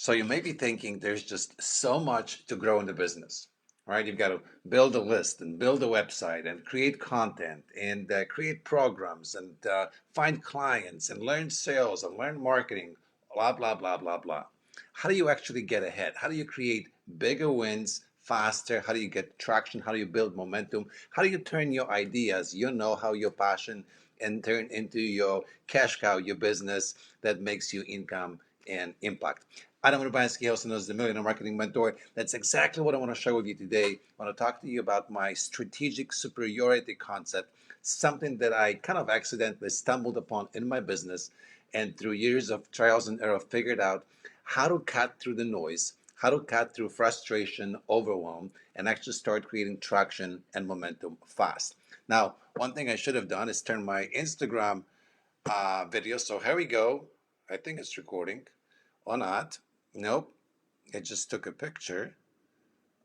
So you may be thinking there's just so much to grow in the business, right? You've got to build a list and build a website and create content and create programs and find clients and learn sales and learn marketing, blah, blah, blah, blah, blah. How do you actually get ahead? How do you create bigger wins faster? How do you get traction? How do you build momentum? How do you turn your ideas, your know-how, your passion, and turn into your cash cow, your business that makes you income and impact? Adam Urbanski, also known as the Millionaire Marketing Mentor. That's exactly what I want to share with you today. I want to talk to you about my strategic superiority concept, something that I kind of accidentally stumbled upon in my business, and through years of trials and error, figured out how to cut through the noise, how to cut through frustration, overwhelm, and actually start creating traction and momentum fast. Now, one thing I should have done is turn my Instagram video. So here we go. I think it's recording or not. Nope, it just took a picture.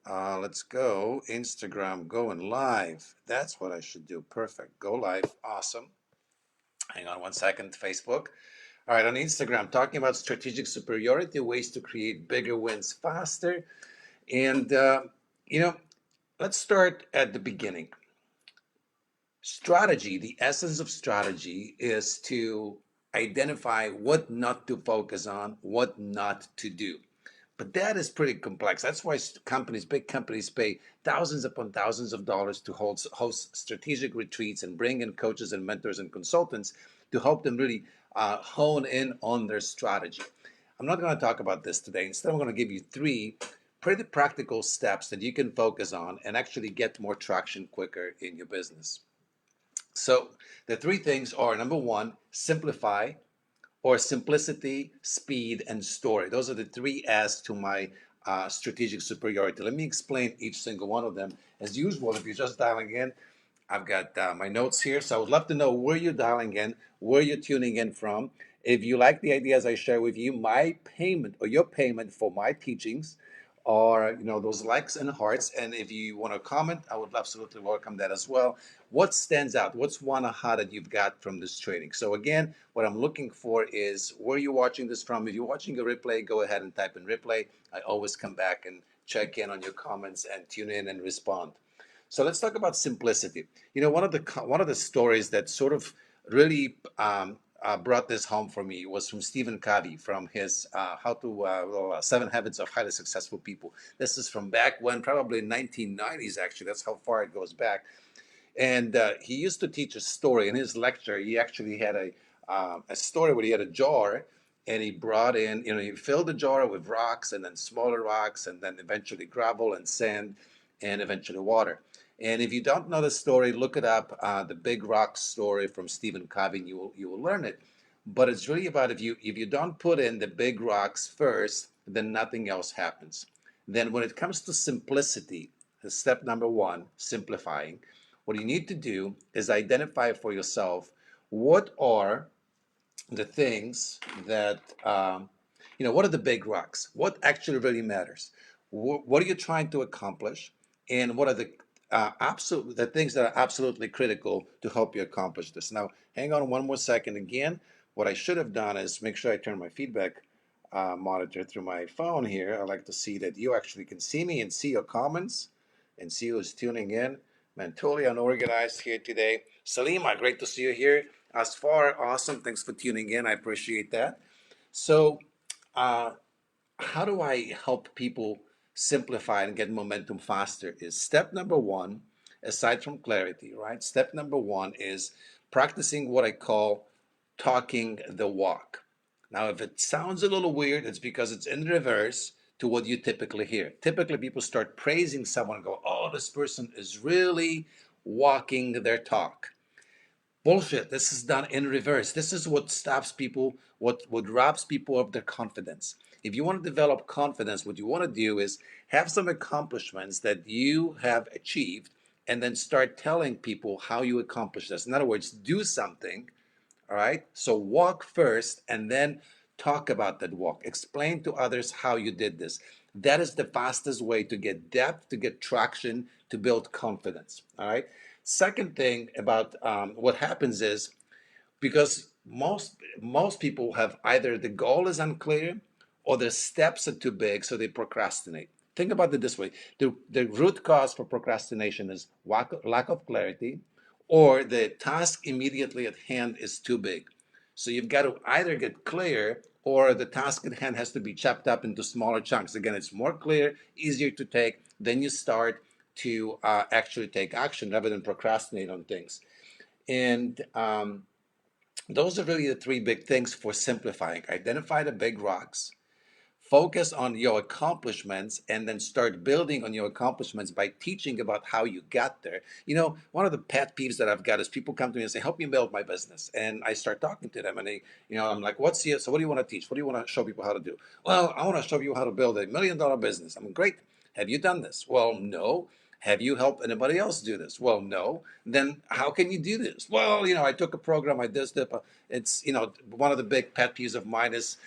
Let's go. Instagram going live. That's what I should do. Perfect. Go live. Awesome. Hang on one second. Facebook. All right, on Instagram, talking about strategic superiority, ways to create bigger wins faster. And, you know, let's start at the beginning. Strategy, the essence of strategy is to identify what not to focus on, what not to do. But that is pretty complex. That's why companies, big companies, pay thousands upon thousands of dollars to host strategic retreats and bring in coaches and mentors and consultants to help them really hone in on their strategy. I'm not going to talk about this today. Instead, I'm going to give you three pretty practical steps that you can focus on and actually get more traction quicker in your business. So the three things are: number one, simplify, or simplicity, speed, and story. Those are the three S to my strategic superiority. Let me explain each single one of them. As usual, if you're just dialing in, I've got my notes here. So I would love to know where you're dialing in, where you're tuning in from. If you like the ideas I share with you, my payment or your payment for my teachings are, those likes and hearts. And if you want to comment, I would absolutely welcome that as well. What stands out? What's one aha that you've got from this training? So again, what I'm looking for is where you're watching this from. If you're watching a replay, go ahead and type in replay. I always come back and check in on your comments and tune in and respond. So let's talk about simplicity. One of the stories that sort of really brought this home for me was from Stephen Covey, from his Seven Habits of Highly Successful People. This is from back when, probably 1990s. Actually, that's how far it goes back. And he used to teach a story in his lecture. He actually had a story where he had a jar, and he brought in, he filled the jar with rocks, and then smaller rocks, and then eventually gravel and sand, and eventually water. And if you don't know the story, look it up. The Big Rock story from Stephen Covey, and you will learn it. But it's really about, if you don't put in the big rocks first, then nothing else happens. Then when it comes to simplicity, step number one, simplifying. What you need to do is identify for yourself what are the things that, what are the big rocks? What actually really matters? What are you trying to accomplish? And what are the things that are absolutely critical to help you accomplish this? Now, hang on one more second. Again, what I should have done is make sure I turn my feedback monitor through my phone here. I like to see that you actually can see me and see your comments and see who's tuning in. Man, totally unorganized here today. Salima, great to see you here. As far, awesome. Thanks for tuning in. I appreciate that. So, uh, how do I help people simplify and get momentum faster? Is step number one, aside from clarity, right? Step number one is practicing what I call talking the walk. Now, if it sounds a little weird, it's because it's in reverse to what you typically hear. Typically, people start praising someone and go, oh, this person is really walking their talk. Bullshit. This is done in reverse. This is what stops people, what robs people of their confidence. If you want to develop confidence, what you want to do is have some accomplishments that you have achieved and then start telling people how you accomplish this. In other words, do something. All right. So walk first and then talk about that walk. Explain to others how you did this. That is the fastest way to get depth, to get traction, to build confidence. All right. Second thing about what happens is, because most people have, either the goal is unclear or the steps are too big, so they procrastinate. Think about it this way. The root cause for procrastination is lack of clarity, or the task immediately at hand is too big. So you've got to either get clear, or the task at hand has to be chopped up into smaller chunks. Again, it's more clear, easier to take. Then you start to actually take action rather than procrastinate on things. And those are really the three big things for simplifying. Identify the big rocks, focus on your accomplishments, and then start building on your accomplishments by teaching about how you got there. One of the pet peeves that I've got is people come to me and say, help me build my business. And I start talking to them, and I'm like, so what do you want to teach? What do you want to show people how to do? Well, I want to show you how to build $1 million business. I'm great. Have you done this? Well, no. Have you helped anybody else do this? Well, no. Then how can you do this? Well, I took a program, I did this. It's, one of the big pet peeves of mine is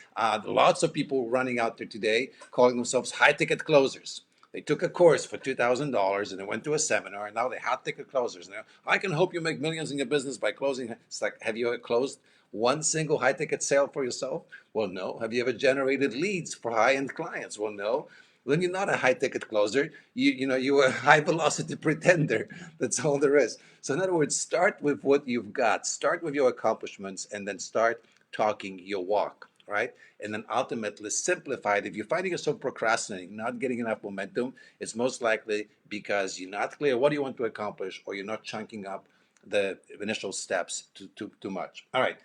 lots of people running out there today calling themselves high ticket closers. They took a course for $2,000 and they went to a seminar, and now they're high ticket closers. Now, I can help you make millions in your business by closing. It's like, have you ever closed one single high ticket sale for yourself? Well, no. Have you ever generated leads for high end clients? Well, no. Then you're not a high ticket closer. You're a high velocity pretender. That's all there is. So in other words, start with what you've got. Start with your accomplishments, and then start talking your walk, right? And then ultimately simplify it. If you're finding yourself procrastinating, not getting enough momentum, it's most likely because you're not clear what you want to accomplish, or you're not chunking up the initial steps too much. All right.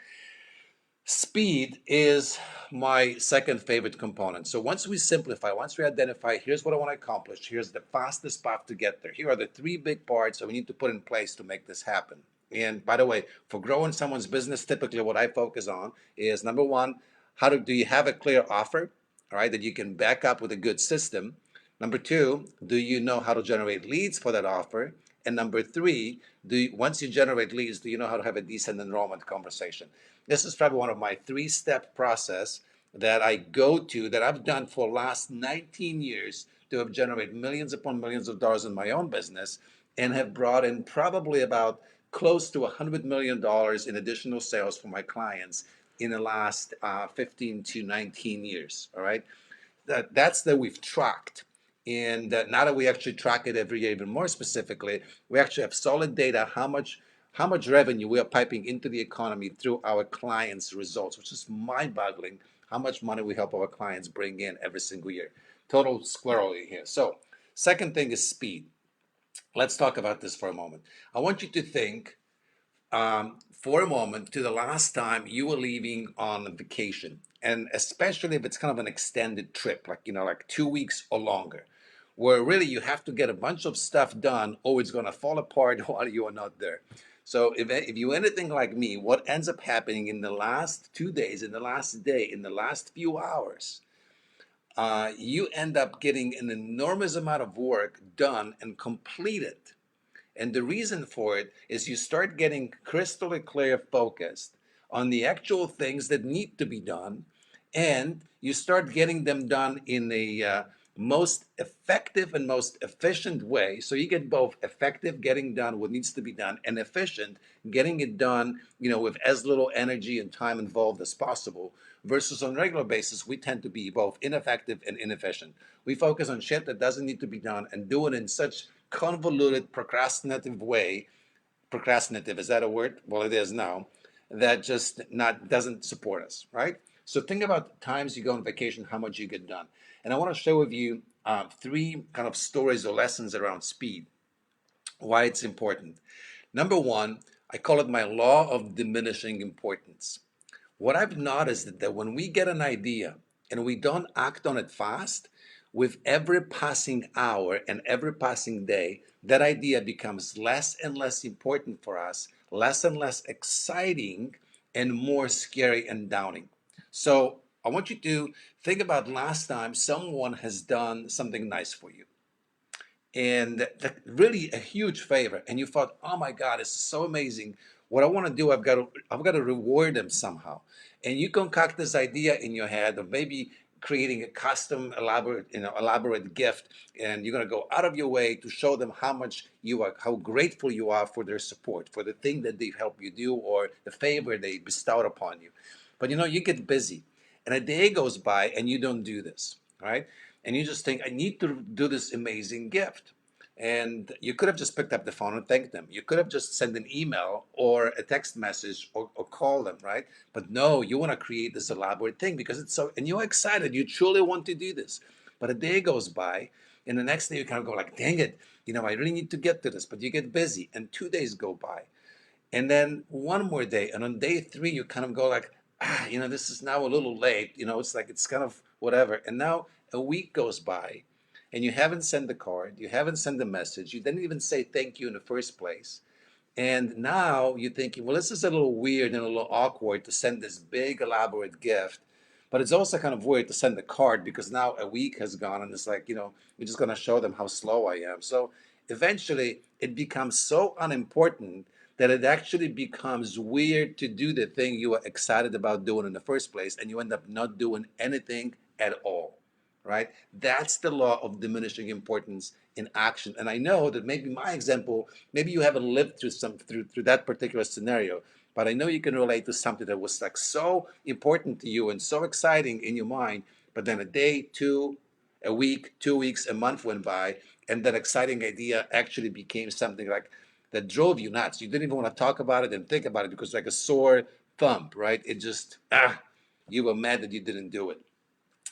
Speed is my second favorite component. So once we simplify, once we identify, here's what I want to accomplish, here's the fastest path to get there, here are the three big parts that we need to put in place to make this happen. And by the way, for growing someone's business, typically what I focus on is, number one, do you have a clear offer, all right, that you can back up with a good system? Number two, do you know how to generate leads for that offer? And number three, once you generate leads, do you know how to have a decent enrollment conversation? This is probably one of my three-step process that I go to, that I've done for the last 19 years to have generated millions upon millions of dollars in my own business, and have brought in probably about close to $100 million in additional sales for my clients in the last 15 to 19 years. All right. That's that we've tracked. And now that we actually track it every year, even more specifically, we actually have solid data how much revenue we are piping into the economy through our clients' results, which is mind-boggling. How much money we help our clients bring in every single year. Total squirrely here. So, second thing is speed. Let's talk about this for a moment. I want you to think for a moment to the last time you were leaving on a vacation, and especially if it's kind of an extended trip, like 2 weeks or longer, where really you have to get a bunch of stuff done, or it's going to fall apart while you are not there. So if you're anything like me, what ends up happening in the last 2 days, in the last day, in the last few hours, you end up getting an enormous amount of work done and completed. And the reason for it is you start getting crystal clear focused on the actual things that need to be done, and you start getting them done in the most effective and most efficient way. So you get both effective getting done what needs to be done, and efficient getting it done, with as little energy and time involved as possible. Versus on a regular basis, we tend to be both ineffective and inefficient. We focus on shit that doesn't need to be done and do it in such convoluted, procrastinative way. Procrastinative, is that a word? Well, it is now. That just not doesn't support us, right? So think about times you go on vacation, how much you get done. And I want to share with you three kind of stories or lessons around speed, why it's important. Number one, I call it my law of diminishing importance. What I've noticed is that when we get an idea and we don't act on it fast, with every passing hour and every passing day, that idea becomes less and less important for us, less and less exciting, and more scary and downing. So I want you to think about last time someone has done something nice for you, and really a huge favor, and you thought, oh my god, it's so amazing. What I want to do, I've got to reward them somehow. And you concoct this idea in your head of maybe creating a custom elaborate gift, and you're going to go out of your way to show them how grateful you are for their support, for the thing that they've helped you do, or the favor they bestowed upon you. But you get busy, and a day goes by and you don't do this, right? And you just think, I need to do this amazing gift. And you could have just picked up the phone and thanked them. You could have just sent an email or a text message or call them, right? But no, you want to create this elaborate thing because it's so, and you're excited. You truly want to do this. But a day goes by, and the next day you kind of go like, dang it, I really need to get to this. But you get busy, and 2 days go by. And then one more day, and on day three, you kind of go like, this is now a little late. It's like it's kind of whatever. And now a week goes by, and you haven't sent the card, you haven't sent the message, you didn't even say thank you in the first place. And now you're thinking, well, this is a little weird and a little awkward to send this big elaborate gift. But it's also kind of weird to send the card because now a week has gone and it's like, we're just going to show them how slow I am. So eventually it becomes so unimportant that it actually becomes weird to do the thing you were excited about doing in the first place, and you end up not doing anything at all, right? That's the law of diminishing importance in action. And I know that maybe my example, maybe you haven't lived through that particular scenario, but I know you can relate to something that was like so important to you and so exciting in your mind, but then a day, two, a week, 2 weeks, a month went by, and that exciting idea actually became something like that drove you nuts. You didn't even want to talk about it and think about it because like a sore thumb, right? It just you were mad that you didn't do it.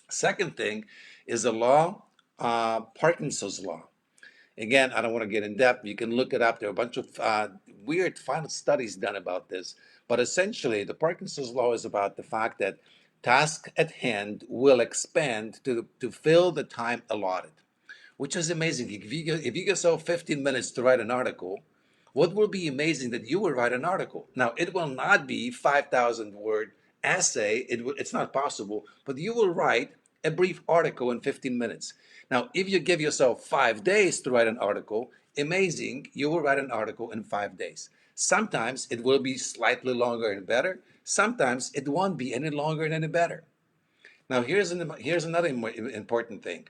Second thing is a law, Parkinson's law. Again, I don't want to get in depth. You can look it up. There are a bunch of weird final studies done about this. But essentially, the Parkinson's law is about the fact that task at hand will expand to fill the time allotted, which is amazing. If you give yourself 15 minutes to write an article, what will be amazing that you will write an article. Now, it will not be 5,000 word essay. It's not possible, but you will write a brief article in 15 minutes. Now, if you give yourself 5 days to write an article, amazing, you will write an article in 5 days. Sometimes it will be slightly longer and better. Sometimes it won't be any longer and any better. Now, here's another important thing.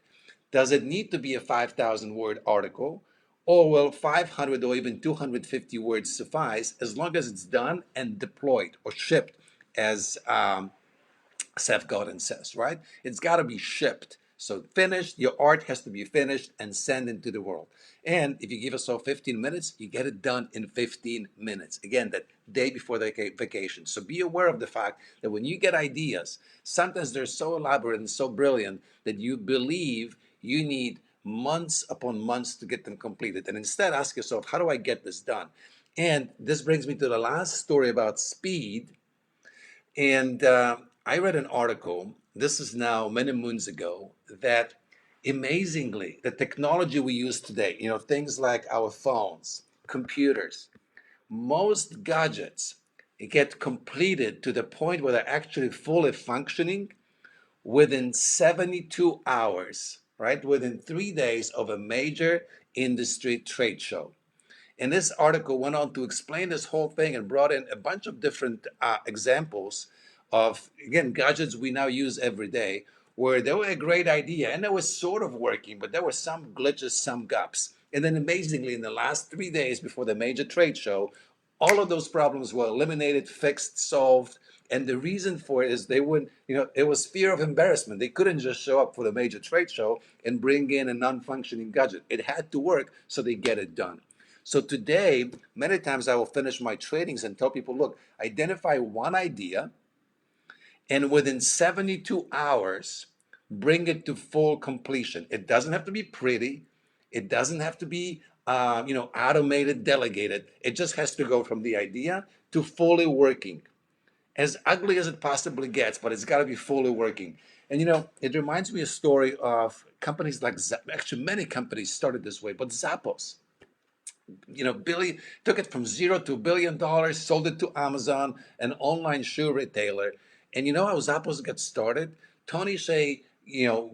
Does it need to be a 5,000 word article, or will 500 or even 250 words suffice as long as it's done and deployed or shipped, as Seth Godin says, right? It's got to be shipped. So finished, your art has to be finished and sent into the world. And if you give yourself 15 minutes, you get it done in 15 minutes. Again, that day before the vacation. So be aware of the fact that when you get ideas, sometimes they're so elaborate and so brilliant that you believe you need months upon months to get them completed. And instead ask yourself, how do I get this done? And this brings me to the last story about speed. And I read an article, this is now many moons ago, that amazingly, the technology we use today, things like our phones, computers, most gadgets get completed to the point where they're actually fully functioning within 72 hours, right? Within 3 days of a major industry trade show. And this article went on to explain this whole thing and brought in a bunch of different examples of, again, gadgets we now use every day, where they were a great idea and they were sort of working, but there were some glitches, some gaps. And then amazingly, in the last 3 days before the major trade show, all of those problems were eliminated, fixed, solved. And the reason for it is they wouldn't, it was fear of embarrassment. They couldn't just show up for the major trade show and bring in a non-functioning gadget. It had to work, so they get it done. So today, many times I will finish my trainings and tell people, look, identify one idea and within 72 hours, bring it to full completion. It doesn't have to be pretty. It doesn't have to be, automated, delegated. It just has to go from the idea to fully working. As ugly as it possibly gets, but it's got to be fully working. And it reminds me a story of companies like actually many companies started this way, but Zappos. Billy took it from zero to $1 billion, sold it to Amazon, an online shoe retailer. And how Zappos got started? Tony Shea,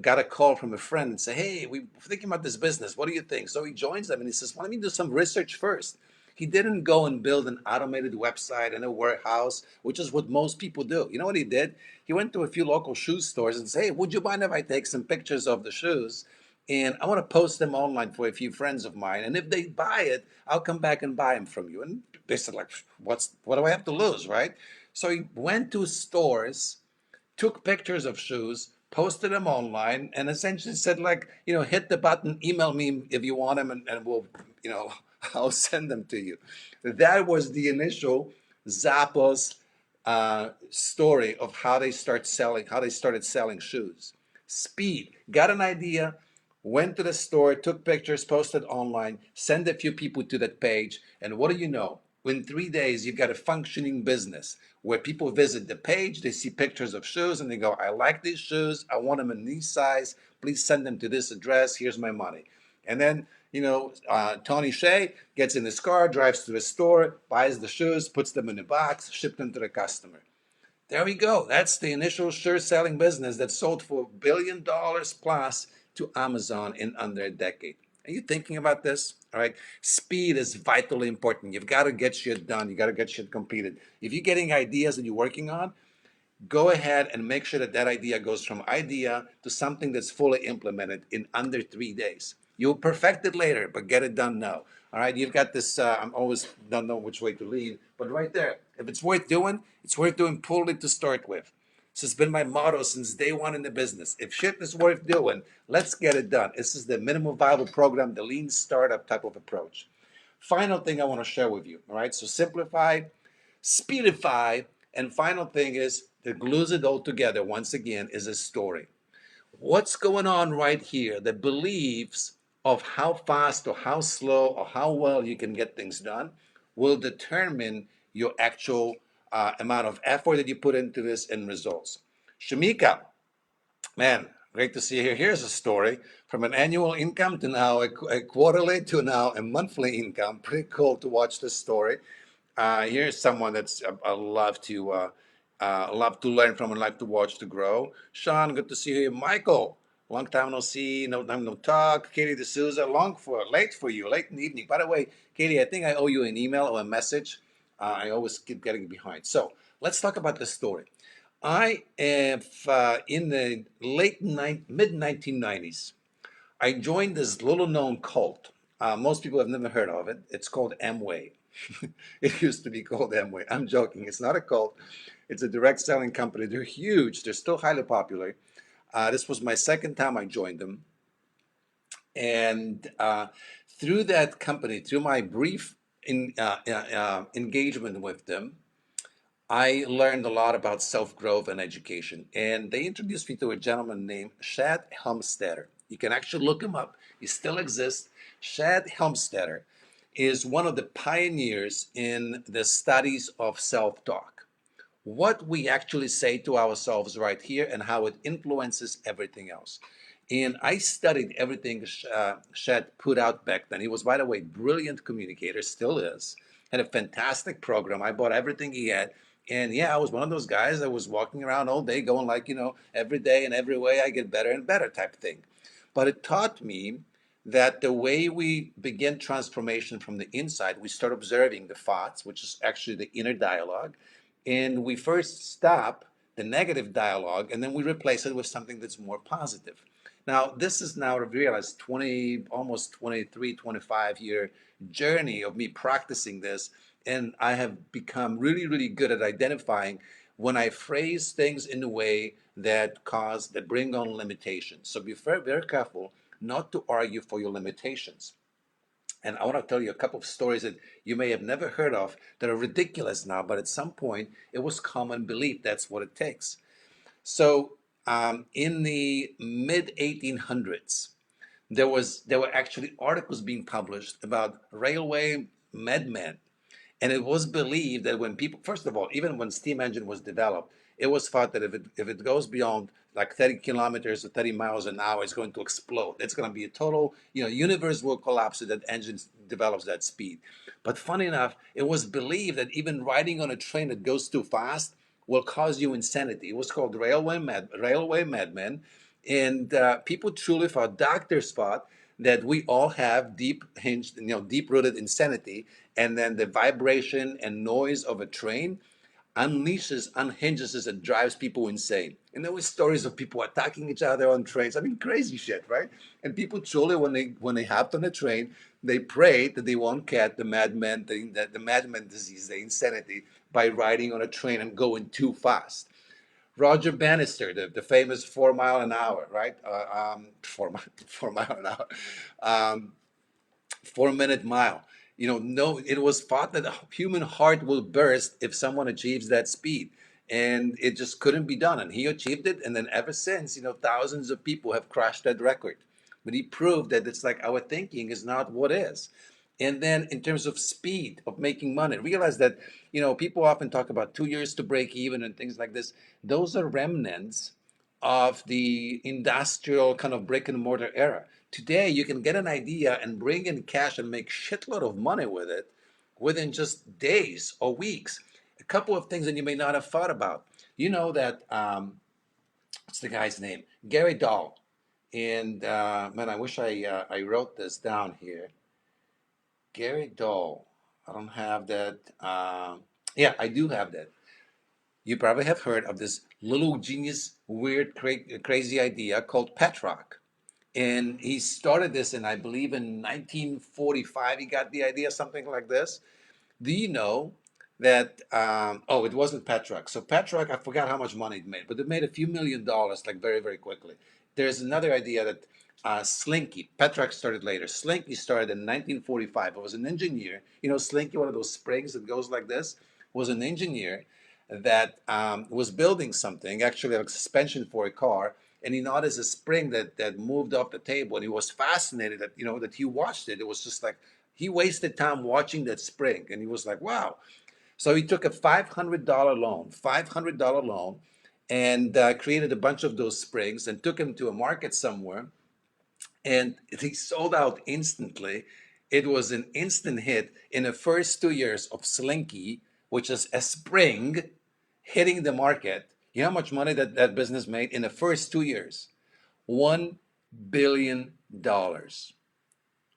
got a call from a friend and say, hey, we're thinking about this business. What do you think? So he joins them and he says, well, let me do some research first. He didn't go and build an automated website in a warehouse, which is what most people do. You know what he did? He went to a few local shoe stores and said, hey, would you mind if I take some pictures of the shoes? And I want to post them online for a few friends of mine. And if they buy it, I'll come back and buy them from you. And they said, like, what do I have to lose, right? So he went to stores took pictures of shoes, posted them online, and essentially said, like, hit the button, email me if you want them, and we'll, you know, I'll send them to you. That was the initial Zappos story of how they started selling shoes. Speed. Got an idea, went to the store, took pictures, posted online, send a few people to that page, and what do you know? In 3 days, you've got a functioning business where people visit the page, they see pictures of shoes, and they go, I like these shoes, I want them in this size, please send them to this address, here's my money. And then, Tony Shea gets in his car, drives to the store, buys the shoes, puts them in a box, ships them to the customer. There we go. That's the initial sure selling business that sold for $1 billion plus to Amazon in under a decade. Are you thinking about this? All right. Speed is vitally important. You've got to get shit done. You got to get shit completed. If you're getting ideas that you're working on, go ahead and make sure that that idea goes from idea to something that's fully implemented in under 3 days. You'll perfect it later, but get it done now. All right, you've got this. I'm always don't know which way to lead, but right there, if it's worth doing poorly to start with. This has been my motto since day one in the business. If shit is worth doing, let's get it done. This is the minimum viable program, the lean startup type of approach. Final thing I want to share with you. All right, so simplify, speedify, and final thing is that glues it all together once again is a story. What's going on right here? The beliefs of how fast or how slow or how well you can get things done will determine your actual amount of effort that you put into this and results. Shamika, man, great to see you here. Here's a story from an annual income to now a quarterly to now a monthly income. Pretty cool to watch this story. Here's someone that's I love to learn from and like to watch to grow. Sean, good to see you. Michael, long time no see, no time no talk. Katie D'Souza, late for you, late in the evening. By the way, Katie, I think I owe you an email or a message. I always keep getting behind. So let's talk about this story. I am in the mid 1990s. I joined this little known cult. Most people have never heard of it. It's called Amway. It used to be called Amway. I'm joking. It's not a cult. It's a direct selling company. They're huge. They're still highly popular. This was my second time I joined them. And through that company, through my brief engagement with them, I learned a lot about self-growth and education. And they introduced me to a gentleman named Shad Helmstetter. You can actually look him up. He still exists. Shad Helmstetter is one of the pioneers in the studies of self-talk. What we actually say to ourselves right here and how it influences everything else. And I studied everything Shad put out back then. He was, by the way, brilliant communicator, still is. Had a fantastic program. I bought everything he had. And yeah, I was one of those guys that was walking around all day going like, every day and every way I get better and better type thing. But it taught me that the way we begin transformation from the inside, we start observing the thoughts, which is actually the inner dialogue. And we first stop the negative dialogue and then we replace it with something that's more positive. Now, this is now realized 20, almost 23, 25-year journey of me practicing this. And I have become really, really good at identifying when I phrase things in a way that bring on limitations. So be very, very careful not to argue for your limitations. And I want to tell you a couple of stories that you may have never heard of that are ridiculous now, but at some point it was common belief that's what it takes. So in the mid 1800s, there were actually articles being published about railway madmen. And it was believed that when people, first of all, even when steam engine was developed, it was thought that if it goes beyond like 30 kilometers or 30 miles an hour, it's going to explode. It's going to be a total, universe will collapse if that engine develops that speed. But funny enough, it was believed that even riding on a train that goes too fast will cause you insanity. It was called railway madmen. And people truly thought, doctors thought, that we all have deep-rooted insanity, and then the vibration and noise of a train unhinges us and drives people insane. And there were stories of people attacking each other on trains. I mean, crazy shit, right? And people truly, when they hopped on a train, they prayed that they won't get the madman disease, the insanity, by riding on a train and going too fast. Roger Bannister, the famous 4 mile an hour, right? 4 mile an hour. Um, 4 minute mile. No, it was thought that the human heart will burst if someone achieves that speed. And it just couldn't be done. And he achieved it. And then ever since, thousands of people have crushed that record. But he proved that it's like our thinking is not what is. And then in terms of speed of making money, realize that, people often talk about 2 years to break even and things like this. Those are remnants of the industrial kind of brick and mortar era. Today, you can get an idea and bring in cash and make shitload of money with it within just days or weeks. A couple of things that you may not have thought about. You know that what's the guy's name? Gary Dahl. And man, I wish I wrote this down here. Gary Dahl. I don't have that. Yeah, I do have that. You probably have heard of this little genius, weird, crazy idea called Petroc. And he started this in, I believe, in 1945. He got the idea, something like this. Do you know that? Oh, it wasn't Petroc. So Petroc, I forgot how much money it made, but it made a few $1 million, like very, very quickly. There's another idea that Slinky, Petroc started later. Slinky started in 1945. It was an engineer. Slinky, one of those springs that goes like this, was an engineer that was building something, actually like suspension for a car, and he noticed a spring that moved off the table, and he was fascinated that he watched it. It was just like he wasted time watching that spring, and he was like, wow. So he took a $500 loan, and created a bunch of those springs and took them to a market somewhere, and he sold out instantly. It was an instant hit in the first 2 years of Slinky, which is a spring hitting the market. You know how much money that business made in the first 2 years? $1 billion.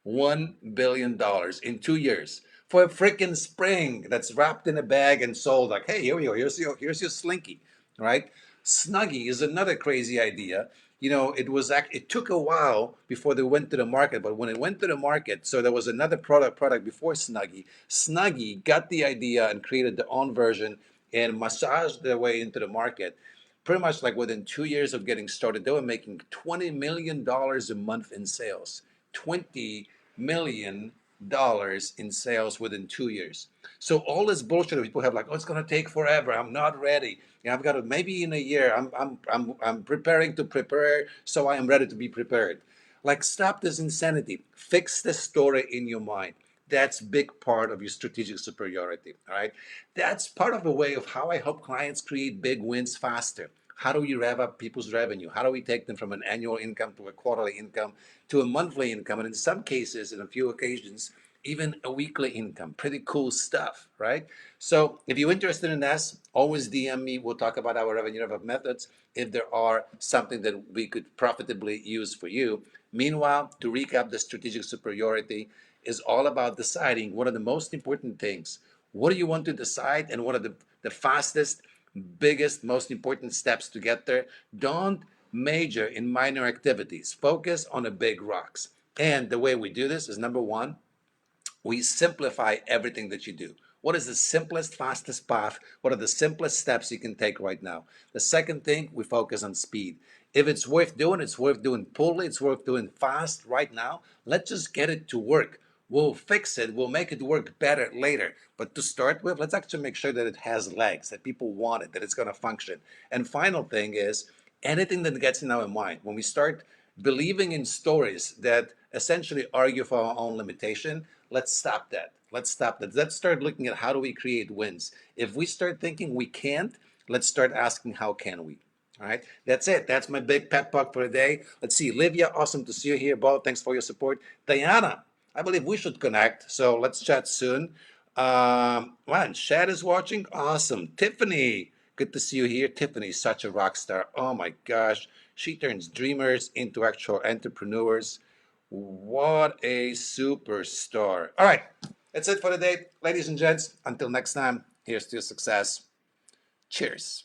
$1 billion in 2 years for a freaking spring that's wrapped in a bag and sold like, hey, here we go. Here's your Slinky, right? Snuggie is another crazy idea. It took a while before they went to the market, but when it went to the market, so there was another product before Snuggie. Snuggie got the idea and created their own version and massaged their way into the market. Pretty much like within 2 years of getting started, they were making $20 million a month in sales. $20 million in sales within 2 years. So all this bullshit that people have, like, oh, it's gonna take forever. I'm not ready. I've got to maybe in a year. I'm preparing to prepare, so I am ready to be prepared. Like, stop this insanity. Fix the story in your mind. That's big part of your strategic superiority. All right. That's part of the way of how I help clients create big wins faster. How do we rev up people's revenue? How do we take them from an annual income to a quarterly income to a monthly income? And in some cases, in a few occasions, even a weekly income. Pretty cool stuff, right? So if you're interested in this, always DM me. We'll talk about our revenue rev up methods if there are something that we could profitably use for you. Meanwhile, to recap, the strategic superiority is all about deciding what are the most important things. What do you want to decide, and what are the fastest, biggest, most important steps to get there? Don't major in minor activities. Focus on the big rocks. And the way we do this is, number one, we simplify everything that you do. What is the simplest, fastest path? What are the simplest steps you can take right now? The second thing, we focus on speed. If it's worth doing, it's worth doing fully, it's worth doing fast right now. Let's just get it to work. We'll fix it, we'll make it work better later. But to start with, let's actually make sure that it has legs, that people want it, that it's going to function. And final thing is, anything that gets in our mind, when we start believing in stories that essentially argue for our own limitation, let's stop that. Let's stop that. Let's start looking at how do we create wins. If we start thinking we can't, let's start asking how can we. All right, that's it. That's my big pep talk for the day. Let's see, Livia, awesome to see you here. Bob, thanks for your support. Diana, I believe we should connect, so let's chat soon. Man, Shad is watching. Awesome. Tiffany, good to see you here. Tiffany is such a rock star. Oh my gosh, she turns dreamers into actual entrepreneurs. What a superstar. All right, that's it for the day, ladies and gents. Until next time, here's to your success. Cheers.